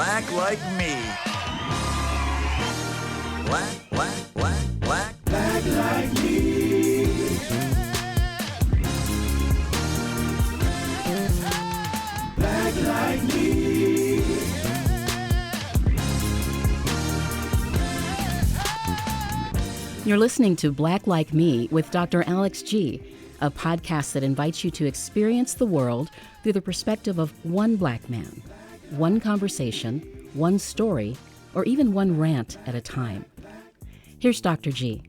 Black like me. Black like me. Black like me. You're listening to Black Like Me with Dr. Alex G., a podcast that invites you to experience the world through the perspective of one black man, one conversation, one story, or even one rant at a time. Here's Dr. G.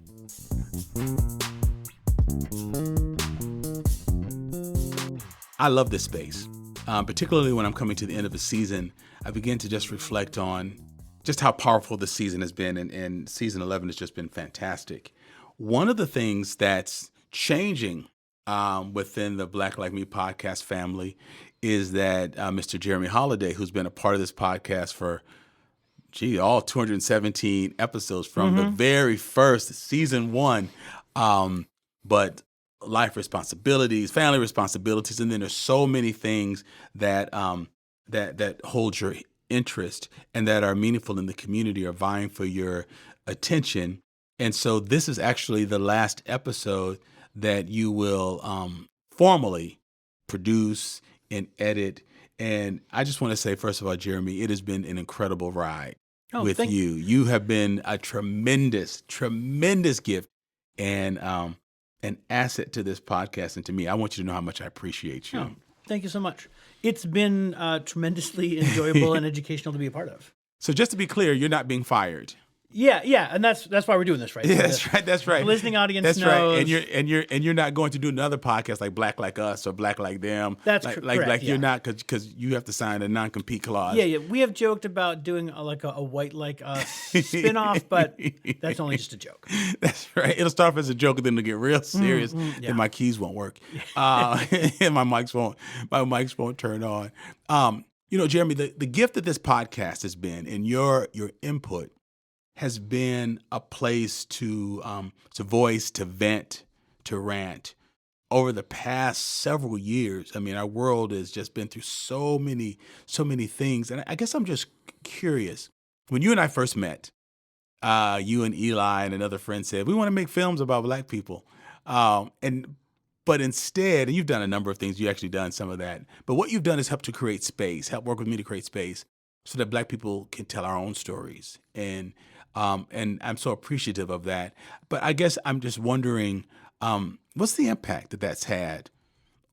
I love this space, particularly when I'm coming to the end of a season. I begin to just reflect on just how powerful the season has been, and season 11 has just been fantastic. One of the things that's changing within the Black Like Me podcast family is that Mr. Jeremy Holliday, who's been a part of this podcast for, all 217 episodes from the very first season 1, but life responsibilities, family responsibilities, and then there's so many things that that hold your interest and that are meaningful in the community are vying for your attention. And so this is actually the last episode that you will formally produce and edit. And I just want to say, first of all, Jeremy, it has been an incredible ride with you. You have been a tremendous, tremendous gift and an asset to this podcast. And to me, I want you to know how much I appreciate you. Oh, thank you so much. It's been tremendously enjoyable and educational to be a part of. So just to be clear, you're not being fired. Yeah, and that's why we're doing this, right? Yeah, that's right. The listening audience that's knows. Right. And you're not going to do another podcast like Black Like Us or Black Like Them. That's correct. Yeah. You're not because you have to sign a non-compete clause. Yeah. We have joked about doing a White Like Us spinoff, but that's only just a joke. That's right. It'll start off as a joke, and then it'll get real serious, and my keys won't work, and my mics won't turn on. Jeremy, the gift that this podcast has been, and your input has been a place to voice, to vent, to rant. Over the past several years, I mean, our world has just been through so many things. And I guess I'm just curious. When you and I first met, you and Eli and another friend said, we want to make films about Black people. But instead, and you've done a number of things, you've actually done some of that. But what you've done is help work with me to create space so that Black people can tell our own stories. And I'm so appreciative of that. But I guess I'm just wondering, what's the impact that that's had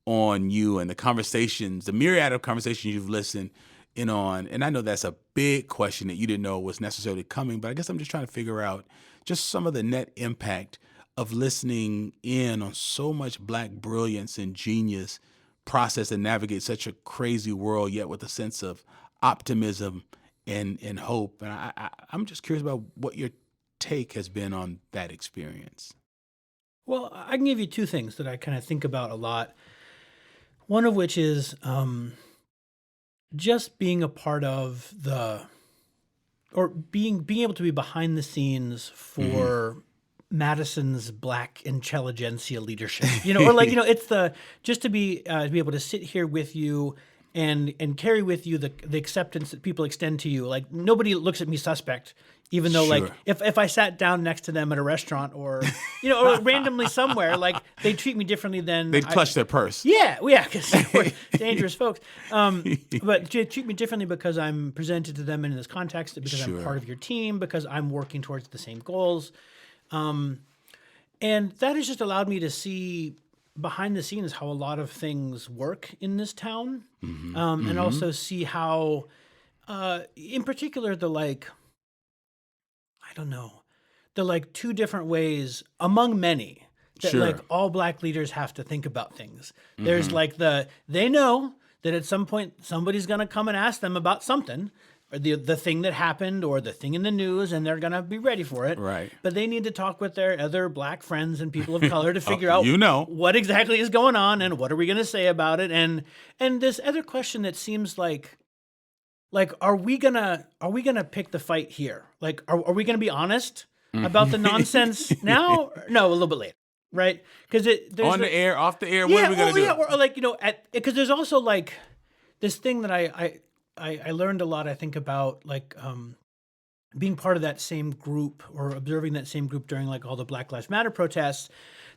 on you and the conversations, the myriad of conversations you've listened in on? And I know that's a big question that you didn't know was necessarily coming, but I guess I'm just trying to figure out just some of the net impact of listening in on so much Black brilliance and genius process and navigate such a crazy world, yet with a sense of optimism and hope. And I'm just curious about what your take has been on that experience. Well, I can give you two things that I kind of think about a lot. One of which is just being a part of being able to be behind the scenes for Madison's Black intelligentsia leadership, it's just to be able to sit here with you and carry with you the acceptance that people extend to you. Like, nobody looks at me suspect, even though Sure. if I sat down next to them at a restaurant or or randomly somewhere, they treat me differently than they'd clutch their purse. Yeah, because we're dangerous folks. But they treat me differently because I'm presented to them in this context, because I'm part of your team, because I'm working towards the same goals. And that has just allowed me to see behind the scenes how a lot of things work in this town, and also see how, in particular, the two different ways among many that all Black leaders have to think about things. There's they know that at some point somebody's going to come and ask them about something, or the thing that happened or the thing in the news, and they're going to be ready for it. Right. But they need to talk with their other Black friends and people of color to figure out what exactly is going on and what are we going to say about it. And this other question that seems like are we going to pick the fight here? Are we going to be honest about the nonsense now? No, a little bit later. Right? Because there's on the air, off the air, what are we going to do? Yeah, or because there's also this thing that I learned a lot, I think, about like being part of that same group or observing that same group during like all the Black Lives Matter protests.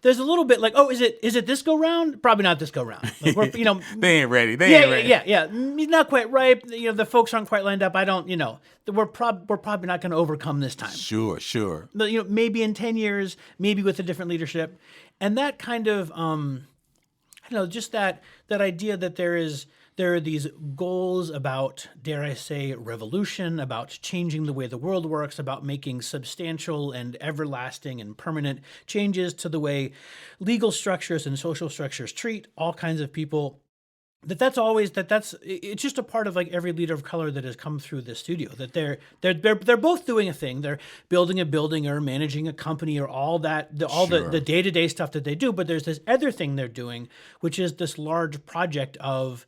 There's a little bit like, oh, is it this go round? Probably not this go round. Like we're, They ain't ready. They ain't ready. Yeah. He's not quite right. The folks aren't quite lined up. I don't, we're probably not going to overcome this time. Sure. But, maybe in 10 years, maybe with a different leadership. And that kind of, just that idea that there are these goals about, dare I say, revolution, about changing the way the world works, about making substantial and everlasting and permanent changes to the way legal structures and social structures treat all kinds of people. It's just a part of like every leader of color that has come through this studio, that they're both doing a thing. They're building a building or managing a company or all that, the day-to-day stuff that they do. But there's this other thing they're doing, which is this large project of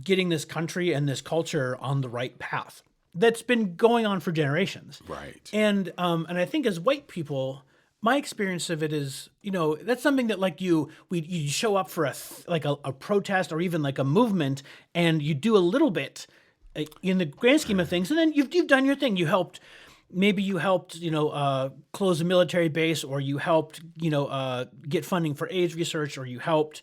getting this country and this culture on the right path that's been going on for generations. Right. And I think as white people, my experience of it is, that's something that like you show up for a protest or even like a movement, and you do a little bit in the grand scheme of things, and then you've done your thing. Maybe you helped, close a military base, or you helped, get funding for AIDS research, or you helped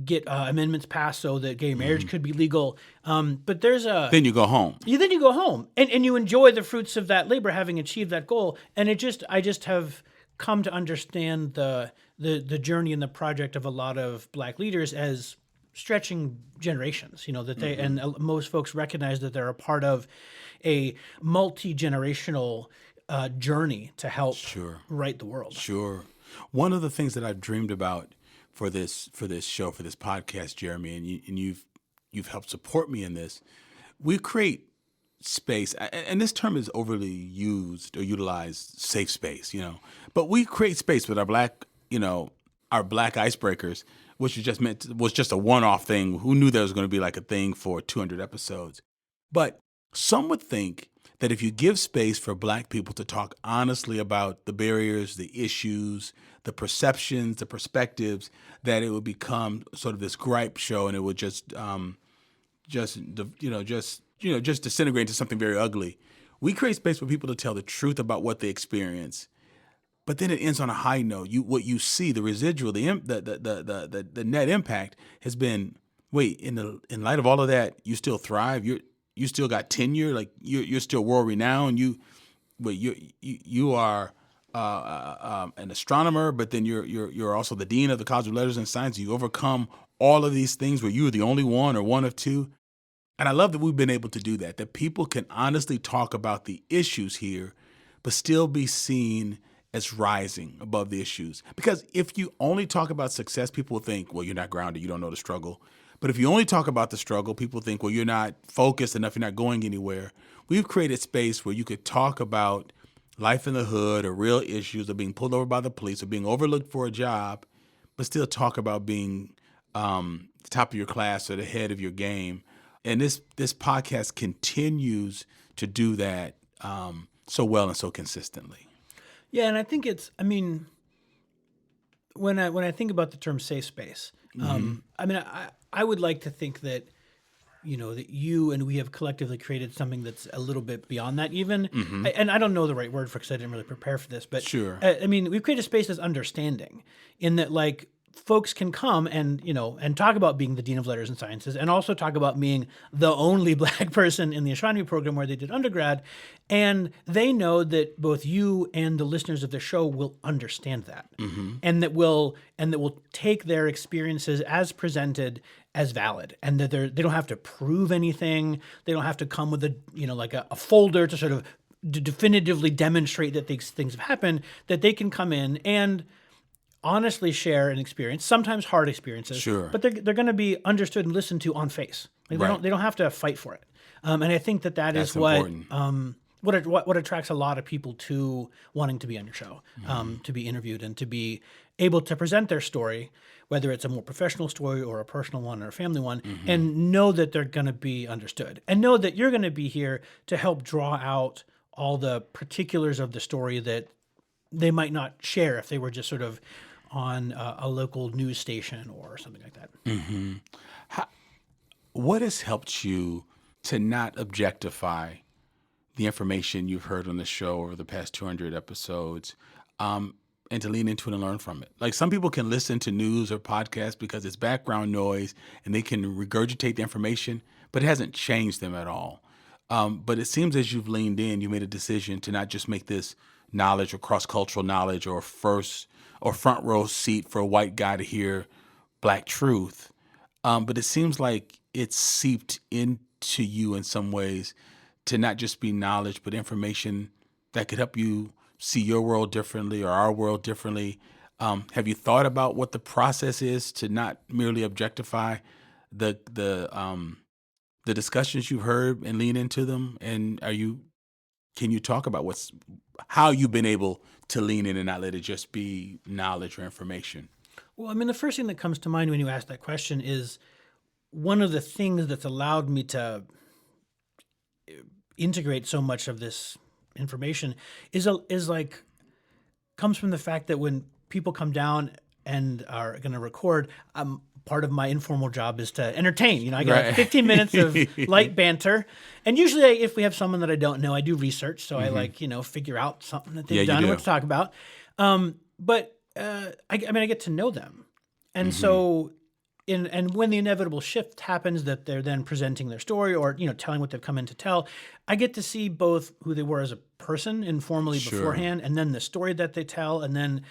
get amendments passed so that gay marriage could be legal. But there's Then you go home. Then you go home, and you enjoy the fruits of that labor, having achieved that goal. And I just have come to understand the journey and the project of a lot of Black leaders as stretching generations. That they and most folks recognize that they're a part of a multi-generational journey to help right the world. Sure. One of the things that I've dreamed about for this show, for this podcast, Jeremy, and you've helped support me in this. We create space, and this term is overly used or utilized, safe space, but we create space with our black icebreakers, which was just a one-off thing. Who knew there was going to be like a thing for 200 episodes? But some would think that if you give space for Black people to talk honestly about the barriers, the issues, the perceptions, the perspectives, that it would become sort of this gripe show, and it would just disintegrate into something very ugly. We create space for people to tell the truth about what they experience, but then it ends on a high note. What you see, the residual, the net impact has been, wait, in light of all of that, you still thrive. You still got tenure, like you're still world renowned. You are an astronomer, but then you're also the dean of the College of Letters and Science. You overcome all of these things where you were the only one or one of two. And I love that we've been able to do that people can honestly talk about the issues here, but still be seen as rising above the issues. Because if you only talk about success, people will think, well, you're not grounded, you don't know the struggle. But if you only talk about the struggle, people think, well, you're not focused enough, you're not going anywhere. We've created space where you could talk about life in the hood or real issues, or being pulled over by the police, or being overlooked for a job, but still talk about being the top of your class or the head of your game. And this podcast continues to do that so well and so consistently. Yeah, and I think when I think about the term safe space, I would like to think that, that you and we have collectively created something that's a little bit beyond that even. Mm-hmm. And I don't know the right word for it because I didn't really prepare for this. But sure. We've created a space that's understanding in that, like, folks can come and, and talk about being the Dean of Letters and Sciences, and also talk about being the only Black person in the astronomy program where they did undergrad. And they know that both you and the listeners of the show will understand that, and that will take their experiences as presented as valid, and that they don't have to prove anything. They don't have to come with a folder to sort of definitively demonstrate that these things have happened. That they can come in and honestly share an experience, sometimes hard experiences, sure, but they're going to be understood and listened to on face. Like, right. They don't have to fight for it. And I think that's is what attracts a lot of people to wanting to be on your show, to be interviewed and to be able to present their story, whether it's a more professional story or a personal one or a family one, and know that they're going to be understood, and know that you're going to be here to help draw out all the particulars of the story that they might not share if they were just sort of on a local news station or something like that. Mm-hmm. What has helped you to not objectify the information you've heard on the show over the past 200 episodes, and to lean into it and learn from it. Like, some people can listen to news or podcasts because it's background noise and they can regurgitate the information, but it hasn't changed them at all. But it seems as you've leaned in, you made a decision to not just make this knowledge or cross-cultural knowledge or front row seat for a white guy to hear Black truth. But it seems like it's seeped into you in some ways to not just be knowledge, but information that could help you see your world differently or our world differently. Have you thought about what the process is to not merely objectify the discussions you've heard and lean into them? And can you talk about how you've been able to lean in and not let it just be knowledge or information? Well, I mean, the first thing that comes to mind when you ask that question is one of the things that's allowed me to integrate so much of this information comes from the fact that when people come down and are going to record, part of my informal job is to entertain. You know, I got 15 minutes of light banter, and usually if we have someone that I don't know, I do research, so I figure out something that they've done and what to talk about. But I get to know them, and so. And when the inevitable shift happens that they're then presenting their story or, telling what they've come in to tell, I get to see both who they were as a person informally beforehand, and then the story that they tell, and then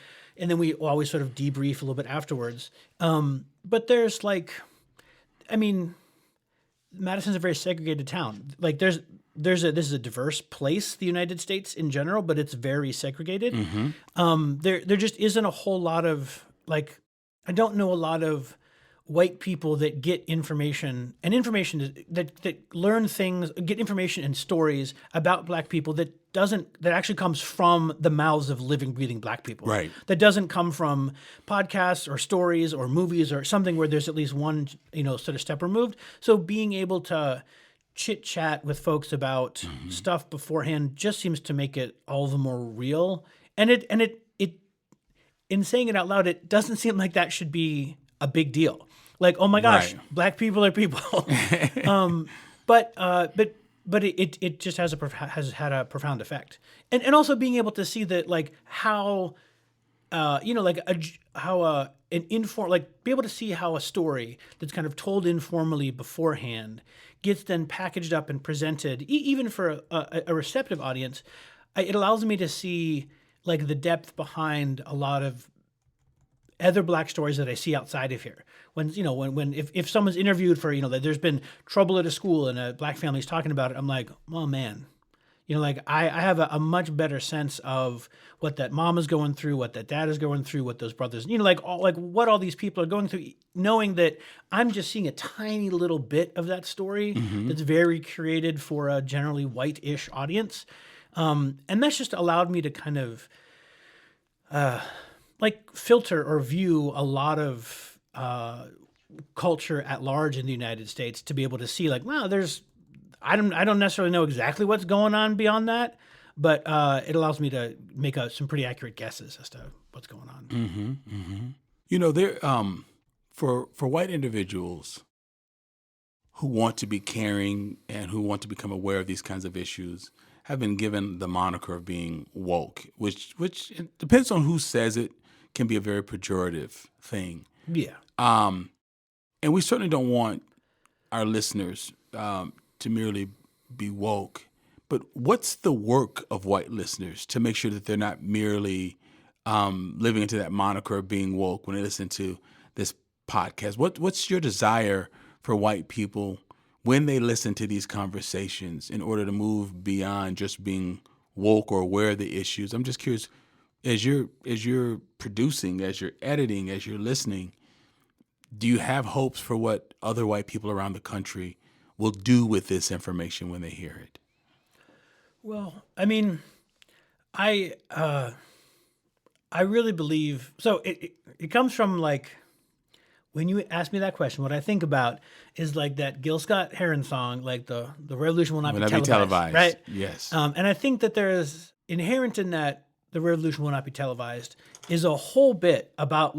we always sort of debrief a little bit afterwards. But there's Madison's a very segregated town. Like this is a diverse place, the United States in general, but it's very segregated. There just isn't a whole lot of I don't know a lot of white people that get information that learn things, get information and stories about Black people that actually comes from the mouths of living, breathing Black people. Right. That doesn't come from podcasts or stories or movies or something where there's at least one, sort of step removed. So being able to chit chat with folks about stuff beforehand just seems to make it all the more real. And it in saying it out loud, it doesn't seem like that should be a big deal. Like, oh my gosh, Right. Black people are people. But it just has had a profound effect. And also being able to see that how be able to see how a story that's kind of told informally beforehand gets then packaged up and presented, even for a receptive audience. It allows me to see the depth behind a lot of other Black stories that I see outside of here. If someone's interviewed for, that there's been trouble at a school and a Black family's talking about it, I'm like, oh man, I have a much better sense of what that mom is going through, what that dad is going through, what those brothers, what all these people are going through, knowing that I'm just seeing a tiny little bit of that story that's very curated for a generally white-ish audience. And that's just allowed me to kind of filter or view a lot of culture at large in the United States to be able to see wow, I don't necessarily know exactly what's going on beyond that, but it allows me to make some pretty accurate guesses as to what's going on. There for white individuals who want to be caring and who want to become aware of these kinds of issues have been given the moniker of being woke, which it depends on who says it, can be a very pejorative thing. Yeah. And we certainly don't want our listeners to merely be woke. But what's the work of white listeners to make sure that they're not merely living into that moniker of being woke when they listen to this podcast? What's your desire for white people when they listen to these conversations in order to move beyond just being woke or aware of the issues? I'm just curious, as you're producing, as you're editing, as you're listening, do you have hopes for what other white people around the country will do with this information when they hear it? Well, I mean, I really believe so. It comes from when you ask me that question, what I think about is that Gil Scott-Heron song, the revolution will not be televised, right? Yes. And I think that there is inherent in that the revolution will not be televised is a whole bit about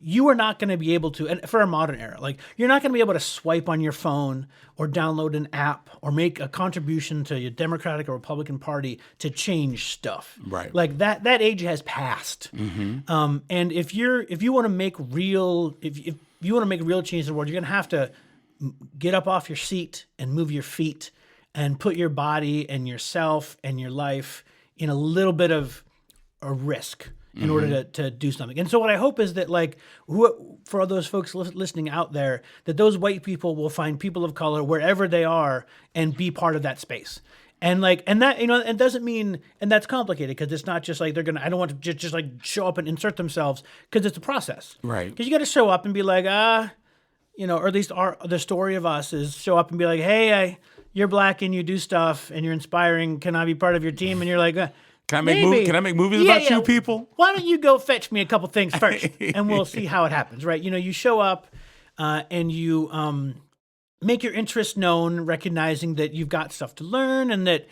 you are not going to be able to, and for our modern era, like you're not going to be able to swipe on your phone or download an app or make a contribution to your Democratic or Republican Party to change stuff. Right. Like that age has passed. And if you want to make real, if you want to make real change in the world, you're going to have to get up off your seat and move your feet and put your body and yourself and your life in a little bit of a risk in order to do something. And so what I hope is that, like, for all those folks listening out there, that those white people will find people of color wherever they are and be part of that space. And like, and that, it doesn't mean, and that's complicated because it's not just like I don't want to just like show up and insert themselves, because it's a process. Right. Because you got to show up and be like, or at least the story of us is show up and be like, hey, you're black and you do stuff and you're inspiring. Can I be part of your team? And you're like, Can I make movies about you people? Why don't you go fetch me a couple things first, and we'll see how it happens, right? You show up and you make your interest known, recognizing that you've got stuff to learn and that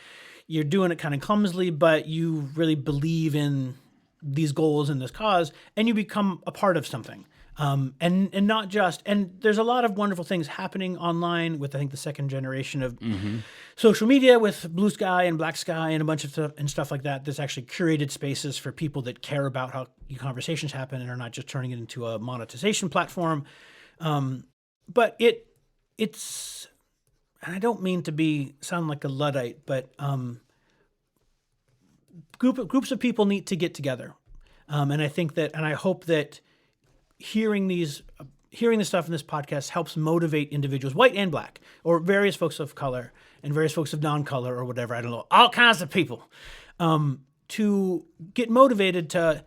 you're doing it kind of clumsily, but you really believe in these goals and this cause, and you become a part of something. And not just, and there's a lot of wonderful things happening online with, I think, the second generation of social media with Blue Sky and Black Sky and a bunch of stuff like that. There's actually curated spaces for people that care about how conversations happen and are not just turning it into a monetization platform. But it's, and I don't mean to sound like a Luddite, but groups of people need to get together. And I think that, and I hope that hearing the stuff in this podcast helps motivate individuals, white and black, or various folks of color and various folks of non-color or whatever, I don't know, all kinds of people, to get motivated to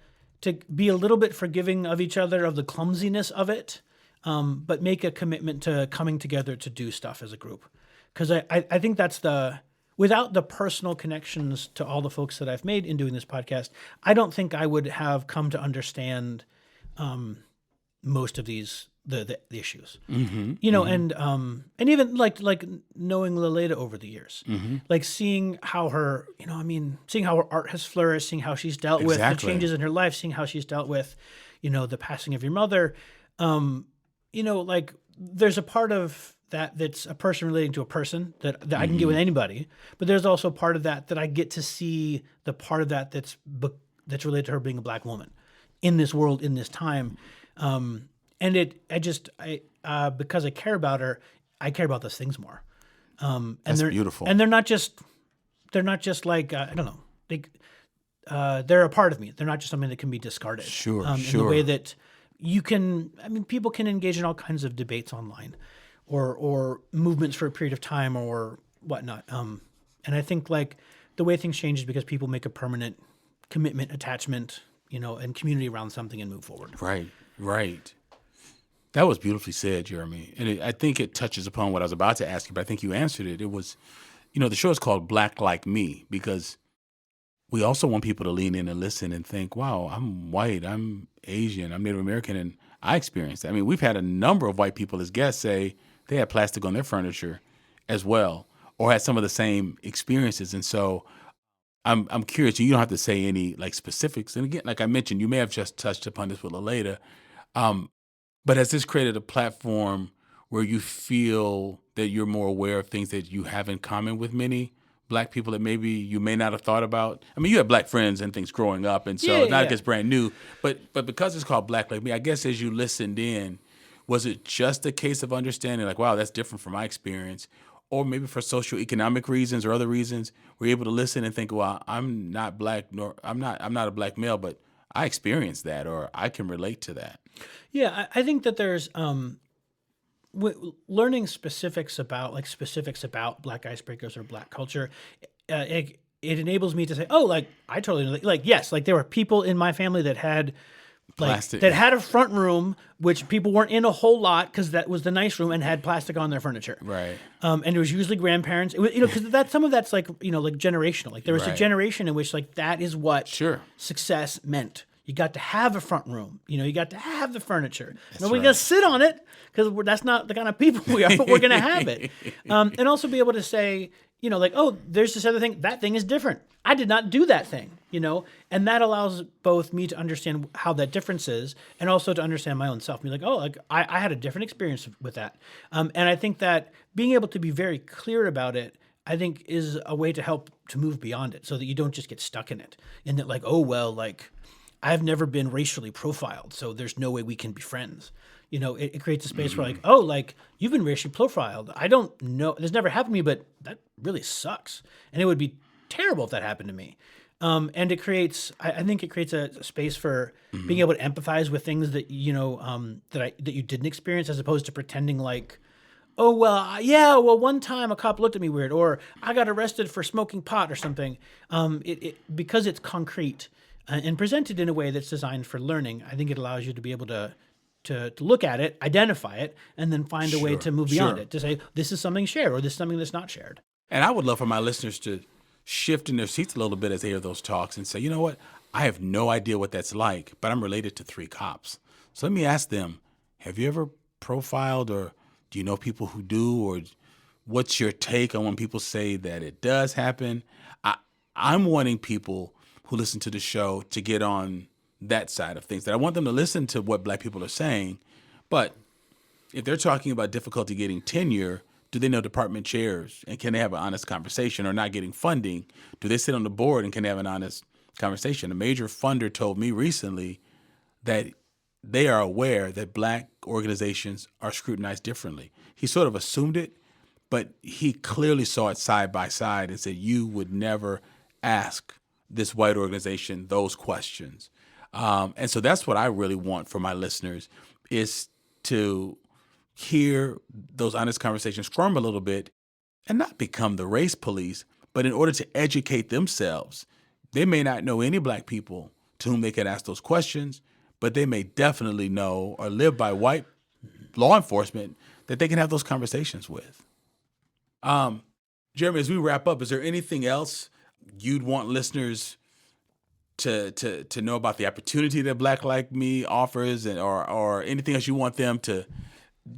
be a little bit forgiving of each other, of the clumsiness of it, but make a commitment to coming together to do stuff as a group. Because I think that's without the personal connections to all the folks that I've made in doing this podcast, I don't think I would have come to understand most of these the issues, and even like knowing Leleda over the years, like seeing how her art has flourished, seeing how she's dealt with the changes in her life, seeing how she's dealt with, the passing of your mother, like there's a part of that's a person relating to a person that I can get with anybody, but there's also a part of that I get to see the part of that that's related to her being a black woman in this world, in this time. And because I care about her, I care about those things more. And that's beautiful. And they're not just like, I don't know, they're a part of me. They're not just something that can be discarded. Sure. In the way that people can engage in all kinds of debates online or movements for a period of time or whatnot. And I think like the way things change is because people make a permanent commitment, attachment, and community around something and move forward. Right. That was beautifully said, Jeremy. And I think it touches upon what I was about to ask you, but I think you answered it. It was, the show is called Black Like Me because we also want people to lean in and listen and think, wow, I'm white, I'm Asian, I'm Native American, and I experienced that. I mean, we've had a number of white people as guests say they had plastic on their furniture as well or had some of the same experiences. And so I'm curious, you don't have to say any like specifics. And again, like I mentioned, you may have just touched upon this with Leleda. But has this created a platform where you feel that you're more aware of things that you have in common with many black people that maybe you may not have thought about? I mean, you have black friends and things growing up, and so it's not like it's brand new. But because it's called Black Like Me, I guess as you listened in, was it just a case of understanding like, wow, that's different from my experience? Or maybe for socioeconomic reasons or other reasons, we're able to listen and think, well, I'm not black, nor I'm not a black male, but I experienced that, or I can relate to that. Yeah, I think that there's learning specifics about Black icebreakers or Black culture. It enables me to say, oh, like I totally know. Like yes, like there were people in my family that had Plastic. that had a front room, which people weren't in a whole lot because that was the nice room and had plastic on their furniture. Right. And it was usually grandparents. It was, because some of that's like, like generational. Like there was a generation in which like that is what success meant. You got to have a front room. You got to have the furniture. We're going to sit on it because that's not the kind of people we are, but we're going to have it. And also be able to say, like, oh, there's this other thing. That thing is different. I did not do that thing, and that allows both me to understand how that difference is and also to understand my own self. Be like, oh, like I had a different experience with that. And I think that being able to be very clear about it, I think, is a way to help to move beyond it so that you don't just get stuck in it. And that like, oh, well, like I've never been racially profiled, so there's no way we can be friends. It creates a space where like, oh, like you've been racially profiled. I don't know. This never happened to me, but that really sucks. And it would be terrible if that happened to me. And it creates, I think it creates a space for being able to empathize with things that, that you didn't experience, as opposed to pretending like, oh, well, yeah, well, one time a cop looked at me weird, or I got arrested for smoking pot or something. Because it's concrete and presented in a way that's designed for learning, I think it allows you to be able to look at it, identify it, and then find a way to move beyond it, to say, this is something shared, or this is something that's not shared. And I would love for my listeners to shift in their seats a little bit as they hear those talks and say, you know what, I have no idea what that's like, but I'm related to 3 cops. So let me ask them, have you ever profiled, or do you know people who do, or what's your take on when people say that it does happen? I'm wanting people who listen to the show to get on that side of things. That I want them to listen to what Black people are saying, but if they're talking about difficulty getting tenure, do they know department chairs, and can they have an honest conversation? Or not getting funding, do they sit on the board and can they have an honest conversation? A major funder told me recently that they are aware that Black organizations are scrutinized differently. He sort of assumed it, but he clearly saw it side by side and said, you would never ask this white organization those questions. And so that's what I really want for my listeners, is to hear those honest conversations from a little bit and not become the race police, but in order to educate themselves. They may not know any Black people to whom they could ask those questions, but they may definitely know or live by white law enforcement that they can have those conversations with. Jeremy, as we wrap up, is there anything else you'd want listeners to know about the opportunity that Black Like Me offers, and or anything else you want them to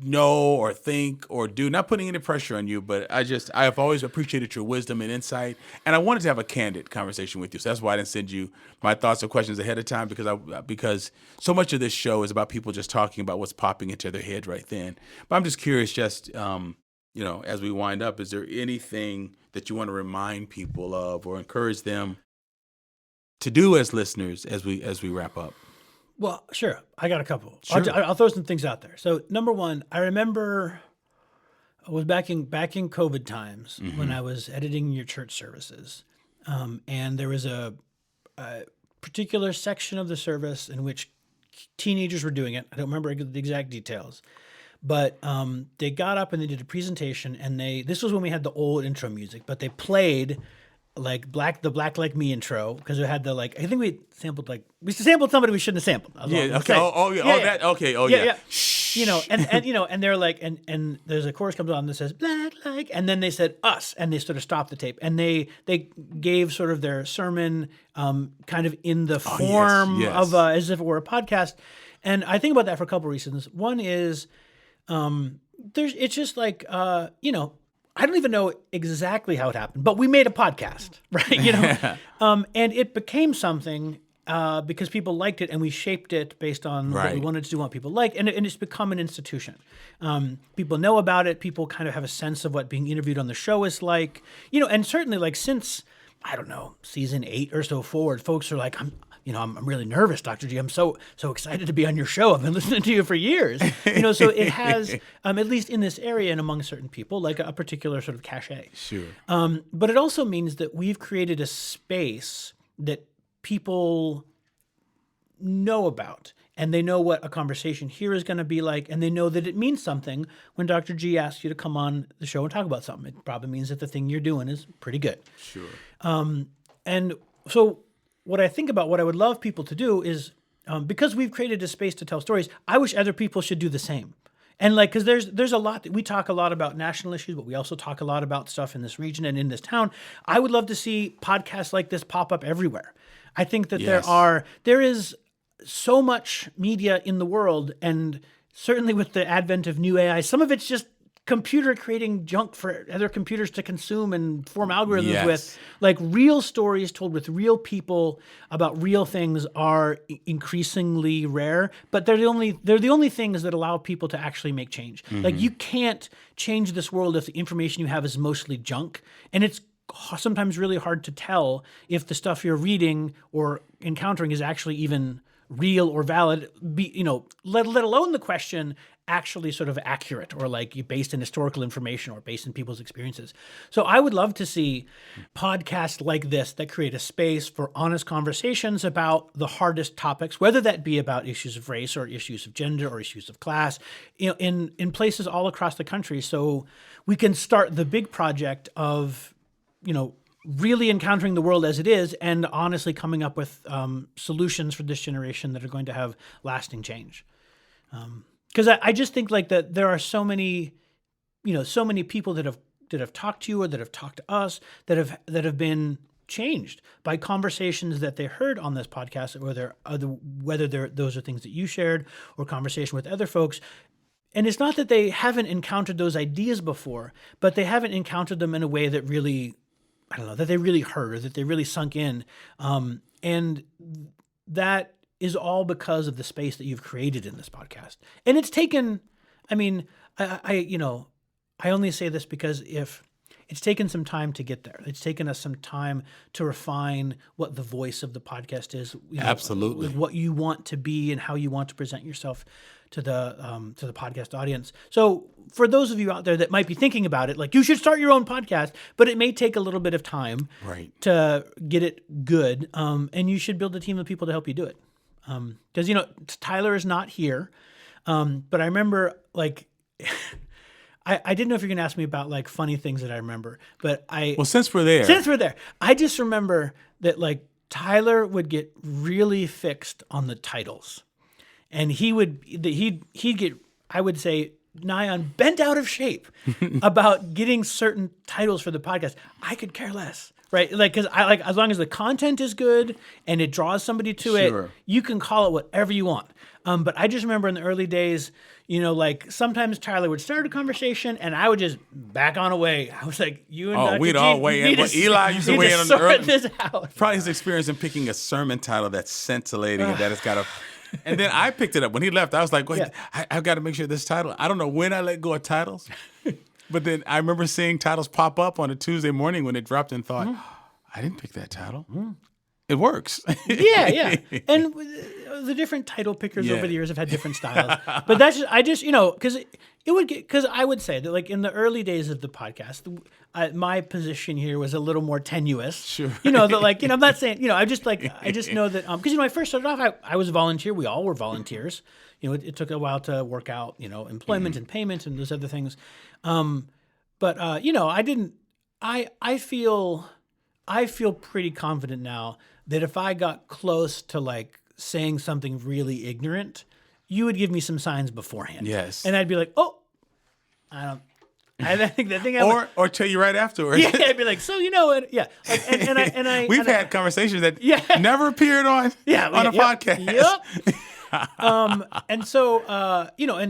know or think or do? Not putting any pressure on you, but I have always appreciated your wisdom and insight, and I wanted to have a candid conversation with you. So that's why I didn't send you my thoughts or questions ahead of time, because so much of this show is about people just talking about what's popping into their head right then. But I'm just curious, as we wind up, is there anything that you want to remind people of or encourage them to do as listeners as we wrap up? Well, sure. I got a couple. Sure. I'll throw some things out there. So number one, I remember I was back in COVID times when I was editing your church services. And there was a particular section of the service in which teenagers were doing it. I don't remember the exact details. But they got up and they did a presentation, and this was when we had the old intro music, but they played like the Black Like Me intro, because it had I think we sampled somebody we shouldn't have sampled. Yeah. Okay. Shh. And they're like, and there's a chorus comes on that says Black Like, and then they said us, and they sort of stopped the tape, and they gave sort of their sermon kind of in the form of as if it were a podcast. And I think about that for a couple of reasons. One is it's just like I don't even know exactly how it happened, but we made a podcast, right? And it became something because people liked it, and we shaped it based on what we wanted to do, what people like, and it's become an institution. People know about it. People kind of have a sense of what being interviewed on the show is like, and certainly since, I don't know, season 8 or so forward, folks are like, I'm really nervous, Dr. G. I'm so excited to be on your show. I've been listening to you for years. So it has, at least in this area and among certain people, like a particular sort of cachet. Sure. But it also means that we've created a space that people know about, and they know what a conversation here is going to be like, and they know that it means something when Dr. G asks you to come on the show and talk about something. It probably means that the thing you're doing is pretty good. Sure. And so what I think about what I would love people to do is, because we've created a space to tell stories, I wish other people should do the same. And because there's a lot, we talk a lot about national issues, but we also talk a lot about stuff in this region and in this town. I would love to see podcasts like this pop up everywhere. I think that there is so much media in the world, and certainly with the advent of new AI, some of it's just computer creating junk for other computers to consume and form algorithms Yes. with. Like real stories told with real people about real things are increasingly rare, but they're the only things that allow people to actually make change. Like you can't change this world if the information you have is mostly junk, and it's sometimes really hard to tell if the stuff you're reading or encountering is actually even real or valid, let alone the question actually sort of accurate or like based in historical information or based in people's experiences. So I would love to see podcasts like this that create a space for honest conversations about the hardest topics, whether that be about issues of race or issues of gender or issues of class, in places all across the country. So we can start the big project of, really encountering the world as it is and honestly coming up with solutions for this generation that are going to have lasting change. Because I just think like that there are so many people that have talked to you or that have talked to us that have been changed by conversations that they heard on this podcast, whether those are things that you shared or conversation with other folks. And it's not that they haven't encountered those ideas before, but they haven't encountered them in a way that really, that they really heard or that they really sunk in. And that is all because of the space that you've created in this podcast. And it's taken, I only say this because if it's taken some time to get there. It's taken us some time to refine what the voice of the podcast is. Absolutely. What you want to be and how you want to present yourself to the podcast audience. So for those of you out there that might be thinking about it, like you should start your own podcast, but it may take a little bit of time to get it good. And you should build a team of people to help you do it. Because, Tyler is not here. But I remember like, I didn't know if you're going to ask me about like funny things that I remember, but since we're there, I just remember that like Tyler would get really fixed on the titles, and he'd get, I would say, nigh on bent out of shape about getting certain titles for the podcast. I could care less. Right, like because I like as long as the content is good and it draws somebody to it, you can call it whatever you want. But I just remember in the early days, like sometimes Tyler would start a conversation and I would just back on away. I was like, "You and Dr. we'd G all weigh in." Well, Eli used to weigh in on the early. This out. Probably his experience in picking a sermon title that's scintillating and that it's got a. And then I picked it up when he left. I was like, "Wait, I've got to make sure this title." I don't know when I let go of titles. But then I remember seeing titles pop up on a Tuesday morning when it dropped and thought, I didn't pick that title. It works. Yeah. And the different title pickers over the years have had different styles. But that's because I would say that like in the early days of the podcast, my position here was a little more tenuous. Sure. I'm not saying, I just know that, because, when I first started off, I was a volunteer. We all were volunteers. It took a while to work out, employment and payment and those other things. But I feel pretty confident now that if I got close to like saying something really ignorant, you would give me some signs beforehand. Yes. And I'd be like, oh, I think that thing. Or tell you right afterwards. Yeah, I'd be like, so what? Yeah. Like, and I We've had conversations that never appered on a podcast. Yep. And so,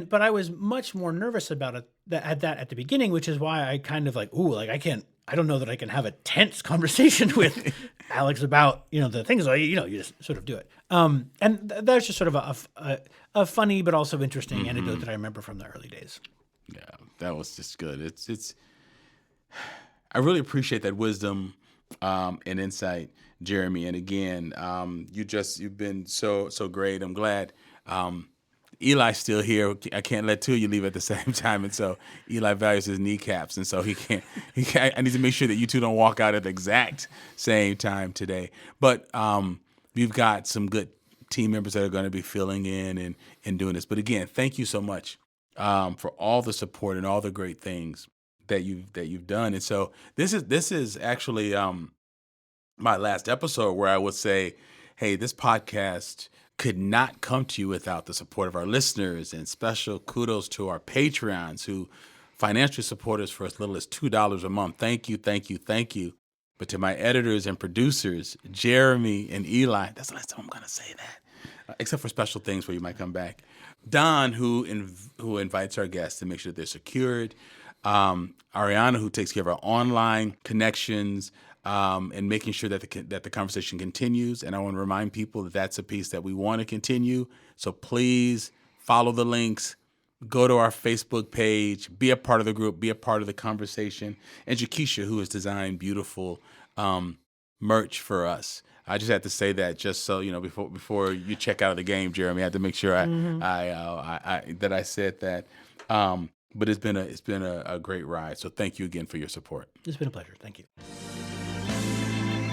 but I was much more nervous about it at the beginning, which is why I kind of like, I don't know that I can have a tense conversation with Alex about, the things like, you just sort of do it. And that's just sort of a funny, but also interesting anecdote that I remember from the early days. Yeah, that was just good. It's I really appreciate that wisdom and insight, Jeremy. And again, you've been so great. I'm glad Eli's still here. I can't let two of you leave at the same time, and so Eli values his kneecaps, and so he can't. I need to make sure that you two don't walk out at the exact same time today. But we've got some good team members that are going to be filling in and doing this. But again, thank you so much for all the support and all the great things that you've done. And so this is actually my last episode where I would say, hey, this podcast could not come to you without the support of our listeners, and special kudos to our Patreons who financially support us for as little as $2 a month. Thank you, thank you, thank you. But to my editors and producers, Jeremy and Eli, that's the last time I'm going to say that, except for special things where you might come back. Don, who invites our guests to make sure that they're secured, Ariana, who takes care of our online connections and making sure that the conversation continues. And I want to remind people that that's a piece that we want to continue. So please follow the links, go to our Facebook page, be a part of the group, be a part of the conversation. And Jakisha, who has designed beautiful merch for us. I just had to say that just so, before you check out of the game, Jeremy, I had to make sure that I said that. But it's been a great ride. So thank you again for your support. It's been a pleasure. Thank you.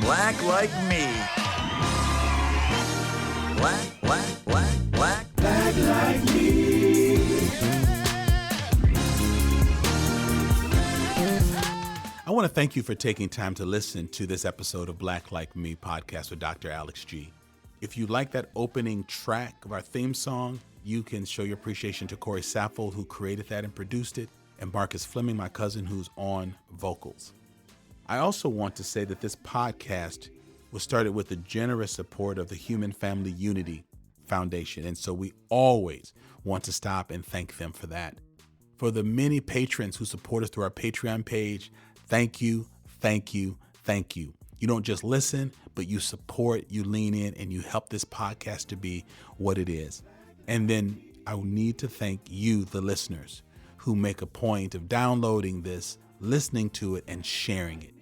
Black like me. Black like me. I want to thank you for taking time to listen to this episode of Black Like Me podcast with Dr. Alex G. If you like that opening track of our theme song, you can show your appreciation to Corey Saffold, who created that and produced it, and Marcus Fleming, my cousin, who's on vocals. I also want to say that this podcast was started with the generous support of the Human Family Unity Foundation, and so we always want to stop and thank them for that. For the many patrons who support us through our Patreon page, thank you, thank you, thank you. You don't just listen, but you support, you lean in, and you help this podcast to be what it is. And then I need to thank you, the listeners, who make a point of downloading this, listening to it, and sharing it.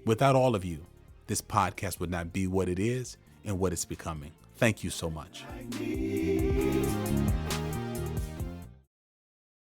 Without all of you, this podcast would not be what it is and what it's becoming. Thank you so much.